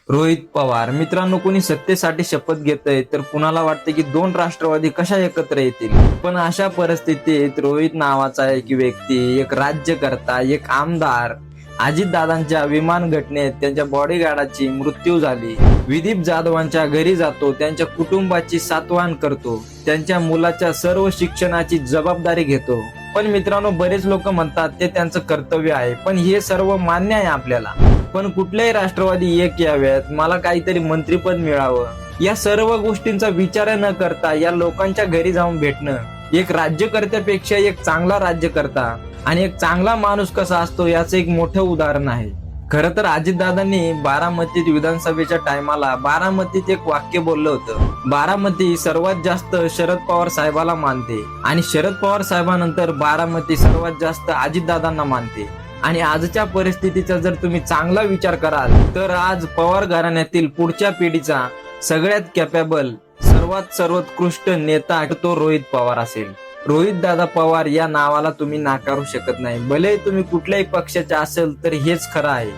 रोहित पवार मित्रांनो, कोणी सत्तेसाठी शपथ घेतय तर कुणाला वाटतं की दोन राष्ट्रवादी कशा एकत्र येतील. पण अशा परिस्थितीत रोहित नावाचा एक व्यक्ती, एक राज्यकर्ता, एक आमदार अजितदादांच्या विमान घटनेत त्यांच्या बॉडीगार्डाची मृत्यू झाली. विदीप जाधवांच्या घरी जातो, त्यांच्या कुटुंबाची सांत्वन करतो, त्यांच्या मुलाच्या सर्व शिक्षणाची जबाबदारी घेतो. पण मित्रांनो, बरेच लोक म्हणतात ते त्यांचं कर्तव्य आहे, पण हे सर्व मान्य आहे आपल्याला. पण कुठल्याही राष्ट्रवादी एक याव्यात, मला काहीतरी मंत्रिपद मिळावं, या सर्व गोष्टींचा विचार न करता या लोकांच्या घरी जाऊन भेटणं, एक राज्यकर्त्यापेक्षा एक चांगला राज्यकर्ता आणि एक चांगला माणूस कसा असतो याचं एक मोठं उदाहरण आहे. खरं तर अजितदादांनी बारामतीत विधानसभेच्या टायमाला बारामतीत एक वाक्य बोललं होतं, बारामती सर्वात जास्त शरद पवार साहेबाला मानते आणि शरद पवार साहेबांनंतर बारामती सर्वात जास्त अजितदादांना मानते. आणि आजच्या परिस्थितीचा जर तुम्ही चांगला विचार कराल तर आज पवार घराण्यातील पुढच्या पिढीचा सगळ्यात कॅपेबल, सर्वात सर्वोत्कृष्ट नेता तो रोहित पवार असेल. रोहित दादा पवार या नावाला तुम्ही नाकारू शकत नाही. भले तुम्ही कुठल्याही पक्षाचे असेल तर हेच खरं आहे.